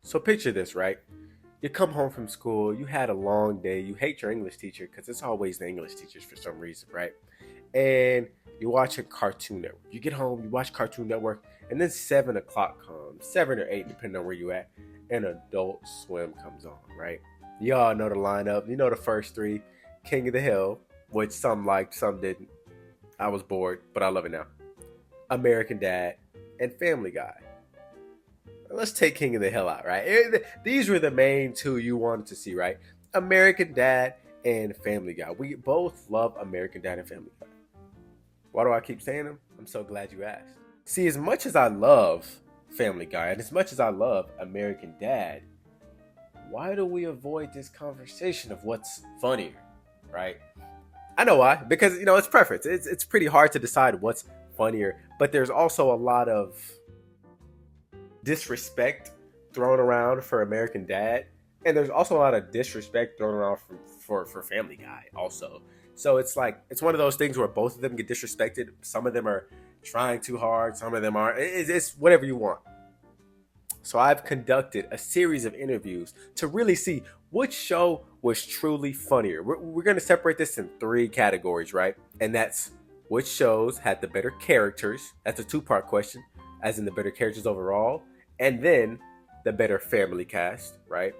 So picture this, right? You come home from school, you had a long day, you hate your English teacher because it's always the English teachers for some reason, right? And you watch a Cartoon Network. You get home, you watch Cartoon Network, and then 7 o'clock comes, 7 or 8, depending on where you at, and Adult Swim comes on, right? You all know the lineup. You know the first three: King of the Hill, which some liked, some didn't. I was bored, but I love it now. American Dad, and Family Guy. Let's take King of the Hill out, right? These were the main two you wanted to see, right? American Dad and Family Guy. We both love American Dad and Family Guy. Why do I keep saying them? I'm so glad you asked. See, as much as I love Family Guy and as much as I love American Dad, why do we avoid this conversation of what's funnier, right? I know why. Because, it's preference. It's pretty hard to decide what's funnier, but there's also a lot of disrespect thrown around for American Dad, and there's also a lot of disrespect thrown around for Family Guy also. So it's one of those things where both of them get disrespected. Some of them are trying too hard, some of them aren't. It's whatever you want. So I've conducted a series of interviews to really see which show was truly funnier. We're going to separate this in 3 categories, right? And that's which shows had the better characters. That's a 2-part question, as in the better characters overall. And then the better family cast, right?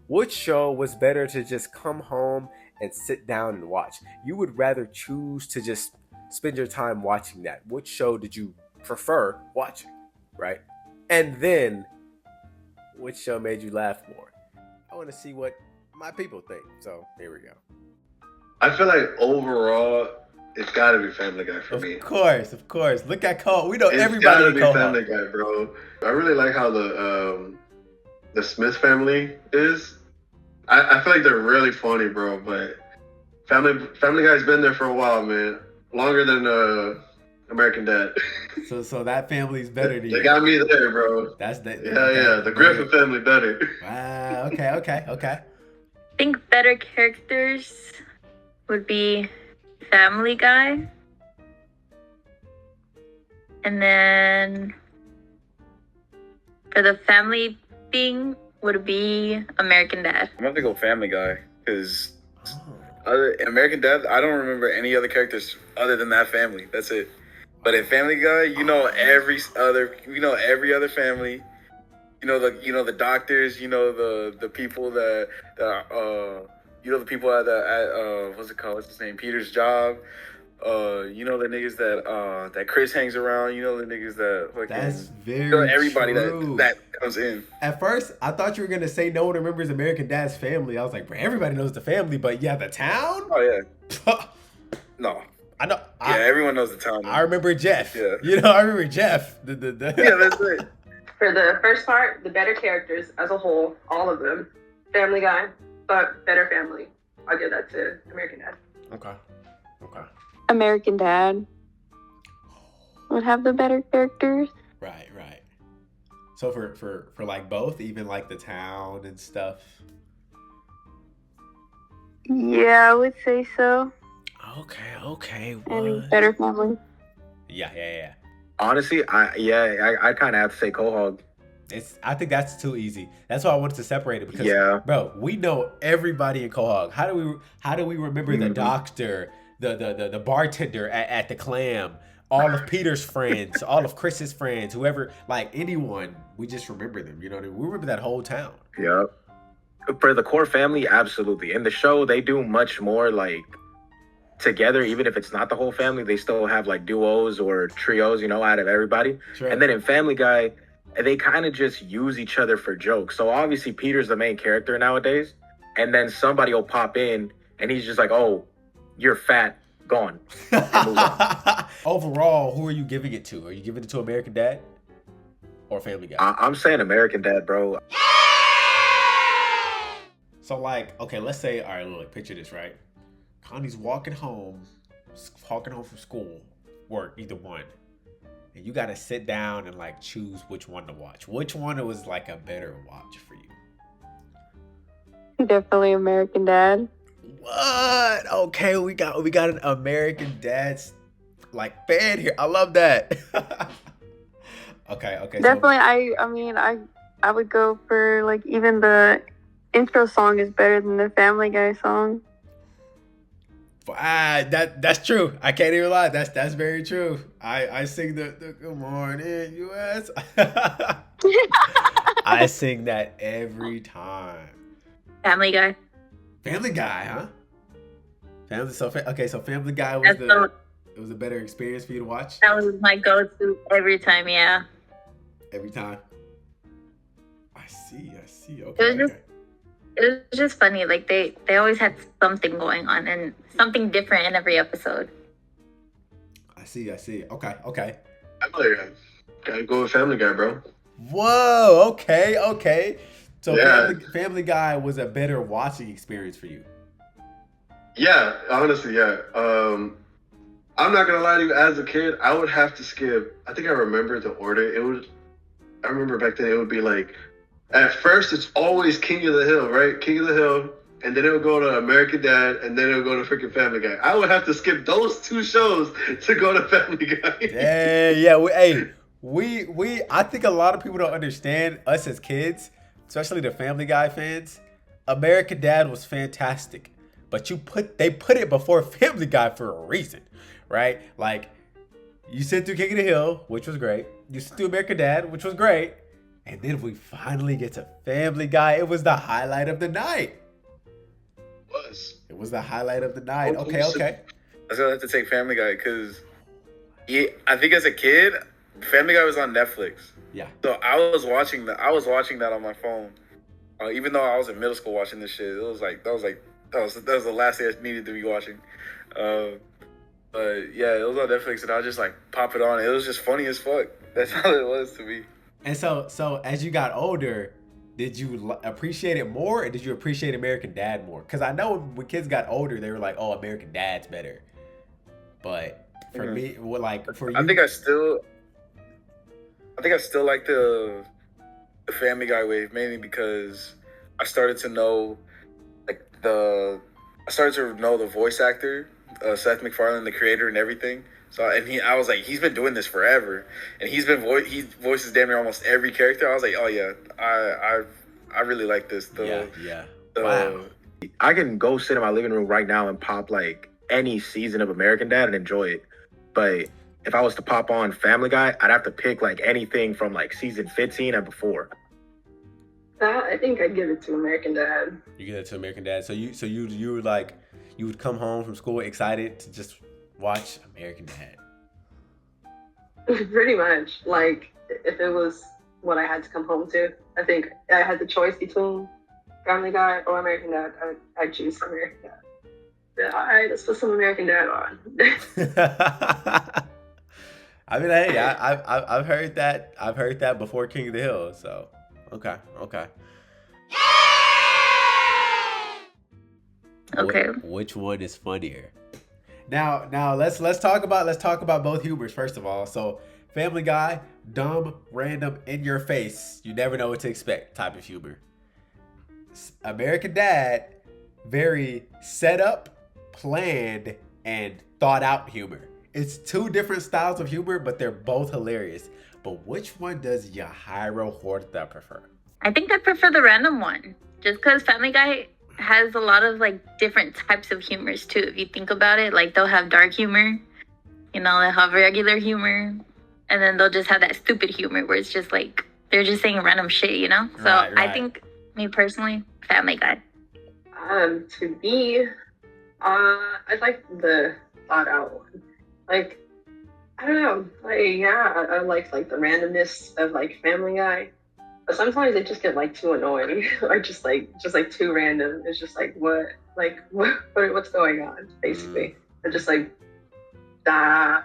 Which show was better to just come home and sit down and watch? You would rather choose to just spend your time watching that. Which show did you prefer watching, right? And then, which show made you laugh more? I want to see what my people think. So here we go. I feel like overall, it's got to be Family Guy for me. Of course. Look at Cole. We know It's everybody gotta in be Cole. Family Guy, bro. I really like how the Smith family is. I feel like they're really funny, bro. But Family Guy's been there for a while, man. Longer than American Dad. So that family's better to you. They got me there, bro. That's the Yeah. The Griffin family better. Wow. Okay. I think better characters would be Family Guy. And then for the family thing would be American Dad. I'm gonna go Family Guy because American Dad, I don't remember any other characters other than that family. That's it. But in Family Guy, every other family. The doctors. The people that the people at what's it called? What's his name? Peter's job. The niggas that Chris hangs around. The niggas that that's very everybody true. that comes in. At first, I thought you were gonna say no one remembers American Dad's family. I was like, bro, everybody knows the family, but yeah, the town. Oh yeah. No. I know. Yeah, everyone knows the town. I remember Jeff. Yeah. I remember Jeff. Yeah, that's it. For the first part, the better characters as a whole, all of them. Family Guy, but better family. I'll give that to American Dad. Okay. American Dad would have the better characters. Right. So for like both, even like the town and stuff. Yeah, I would say so. Okay. And better family. Yeah. Honestly, I kind of have to say Quahog. I think that's too easy. That's why I wanted to separate it because, bro, we know everybody in Quahog. How do we remember the doctor, the bartender at the Clam, all of Peter's friends, all of Chris's friends, whoever, like anyone, we just remember them. You know what I mean? We remember that whole town. Yep. For the core family, absolutely. In the show, they do much more like together, even if it's not the whole family, they still have like duos or trios, out of everybody. Sure. And then in Family Guy, they kind of just use each other for jokes. So obviously Peter's the main character nowadays, and then somebody will pop in and he's just like, "Oh, you're fat, gone." Overall, who are you giving it to? Are you giving it to American Dad or Family Guy? I'm saying American Dad, bro. So okay, let's say, all right, look, picture this, right? Connie's walking home from school, work, either one. And you got to sit down and choose which one to watch. Which one was a better watch for you? Definitely American Dad. What? Okay, we got an American Dad's fan here. I love that. Okay. Definitely, I I would go for like even the intro song is better than the Family Guy song. That's true. I can't even lie. That's very true. I sing the Good Morning US. I sing that every time. Family Guy. Family Guy, huh? So Family Guy was it was a better experience for you to watch That was my go-to every time. Yeah. every time. I see. It Okay. was just funny. Like they always had something going on and something different in every episode. I see. Okay. Family Guy. Gotta go with Family Guy, bro. Whoa. Okay. So Yeah. Family Guy was a better watching experience for you. Yeah, honestly, yeah. I'm not gonna lie to you. As a kid, I would have to skip. I think I remember the order. I remember back then it would be like, at first it's always King of the Hill, right? King of the Hill, and then it would go to American Dad, and then it would go to freaking Family Guy. I would have to skip those two shows to go to Family Guy. Yeah. We I think a lot of people don't understand us as kids, especially the Family Guy fans. American Dad was fantastic, but they put it before Family Guy for a reason, right? Like you sit through King of the Hill, which was great. You sit through American Dad, which was great, and then we finally get to Family Guy. It was the highlight of the night. It was the highlight of the night. Okay. I was gonna have to take Family Guy because I think as a kid, Family Guy was on Netflix. Yeah. So I was watching that on my phone. Even though I was in middle school watching this shit, that was the last thing I needed to be watching. But yeah, it was on Netflix, and I was just like pop it on. It was just funny as fuck. That's all it was to me. And so as you got older, did you appreciate it more, or did you appreciate American Dad more? Because I know when kids got older, they were like, "Oh, American Dad's better." But for me, for you, I think I still like the Family Guy wave, mainly because I started to know the voice actor, Seth MacFarlane, the creator and everything. So I was like, he's been doing this forever, and he voices damn near almost every character. I was like, oh yeah, I really like this. Wow. I can go sit in my living room right now and pop like any season of American Dad and enjoy it. But if I was to pop on Family Guy, I'd have to pick like anything from like season 15 and before. I think I'd give it to American Dad. You give it to American Dad. So you were like, you would come home from school excited to just watch American Dad. Pretty much. Like, if it was what I had to come home to, I think I had the choice between Family Guy or American Dad. I'd choose American Dad. Yeah, all right, let's put some American Dad on. I mean, hey, I've heard that. I've heard that before King of the Hill. So, okay. Okay. Which one is funnier? Now let's talk about both humors first of all. So Family Guy, dumb, random, in your face, you never know what to expect type of humor. American Dad, very set up, planned, and thought out humor. It's two different styles of humor, but they're both hilarious. But which one does Yahairo Horta prefer? I think I prefer the random one, just because Family Guy has a lot of like different types of humors too. If you think about it, like they'll have dark humor, they'll have regular humor, and then they'll just have that stupid humor where it's just like they're just saying random shit, So Right. I think, me personally, Family Guy. To me, I like the thought out one. Like, I don't know. I like the randomness of like Family Guy. But sometimes they just get like too annoying or just like too random. It's just like what's going on basically. They're just like okay.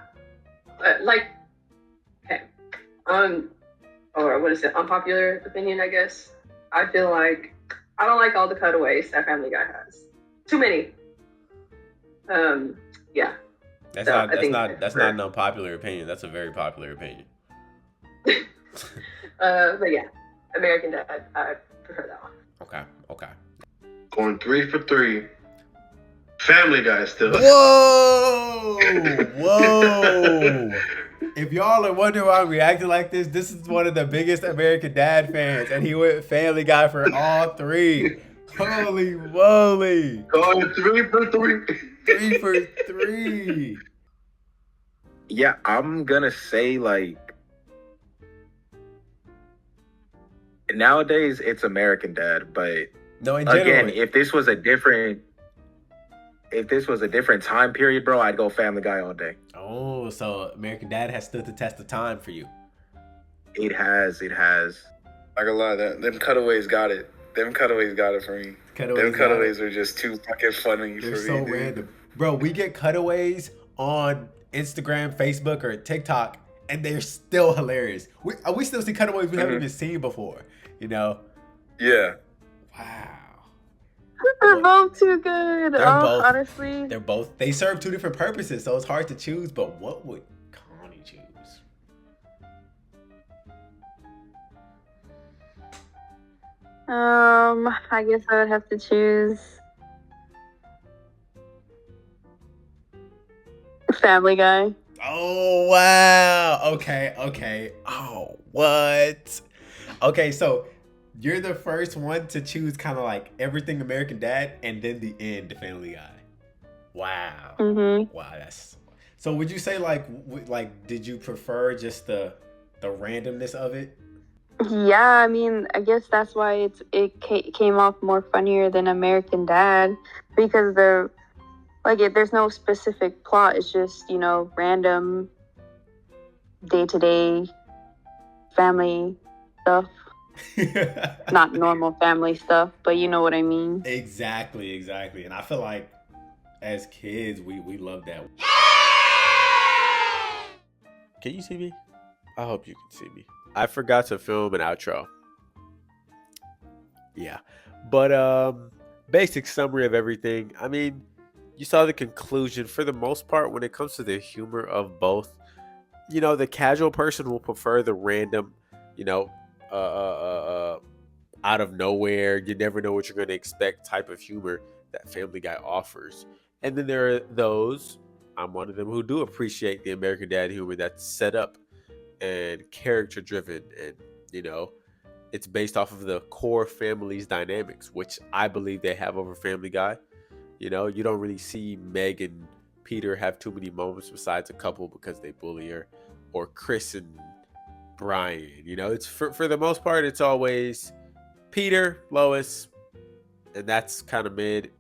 Or what is it? Unpopular opinion, I guess. I feel like I don't like all the cutaways that Family Guy has. Too many. Yeah. That's not an unpopular opinion. That's a very popular opinion. But yeah, American Dad, I prefer that one. Okay. Going 3 for 3. Family Guy still. Whoa! If y'all are wondering why I'm reacting like this is one of the biggest American Dad fans, and he went Family Guy for all three. Holy moly! Going 3 for 3. 3 for 3. Yeah, I'm gonna say like nowadays it's American Dad, but No, in general. again, if this was a different time period, bro, I'd go Family Guy all day. Oh, so American Dad has stood the test of time for you. It has. Not gonna lie, them cutaways got it. Them cutaways got it for me. Them cutaways are just too fucking funny They're for me. so Dude. random. Bro, we get cutaways on Instagram, Facebook, or TikTok, and they're still hilarious. We still see cutaways we haven't even seen before, you know? Yeah. Wow. They're both too good. They're both. Honestly. They serve two different purposes, so it's hard to choose, but what would Connie choose? I guess I would have to choose Family Guy. Oh, wow. Okay. Oh, what? Okay, so you're the first one to choose kind of like everything American Dad and then the end Family Guy. Wow. Mm-hmm. Wow, that's... So would you say like did you prefer just the randomness of it? Yeah, I mean, I guess that's why it came off more funnier than American Dad, because there's no specific plot. It's just, random day-to-day family stuff. Not normal family stuff, but you know what I mean. Exactly. And I feel like as kids we love that. Can you see me? I hope you can see me. I forgot to film an outro. Yeah. But basic summary of everything. I mean, you saw the conclusion. For the most part, when it comes to the humor of both, the casual person will prefer the random, out of nowhere, you never know what you're going to expect type of humor that Family Guy offers. And then there are those, I'm one of them, who do appreciate the American Dad humor that's set up and character driven, and it's based off of the core family's dynamics, which I believe they have over Family Guy. You don't really see Meg and Peter have too many moments besides a couple because they bully her, or Chris and Brian. It's for the most part, it's always Peter, Lois, and that's kind of mid.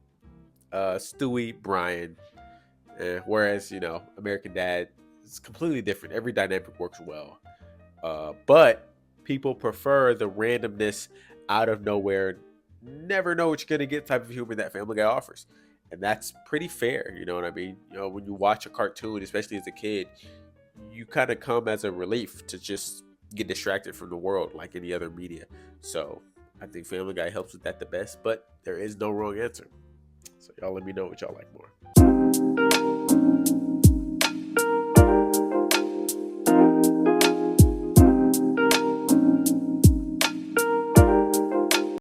Stewie, Brian. Whereas American Dad is completely different. Every dynamic works well, but people prefer the randomness, out of nowhere, never know what you're gonna get type of humor that Family Guy offers, and that's pretty fair. You know what I mean? When you watch a cartoon, especially as a kid, you kind of come as a relief to just get distracted from the world like any other media. So I think Family Guy helps with that the best, but there is no wrong answer. So y'all let me know what y'all like more.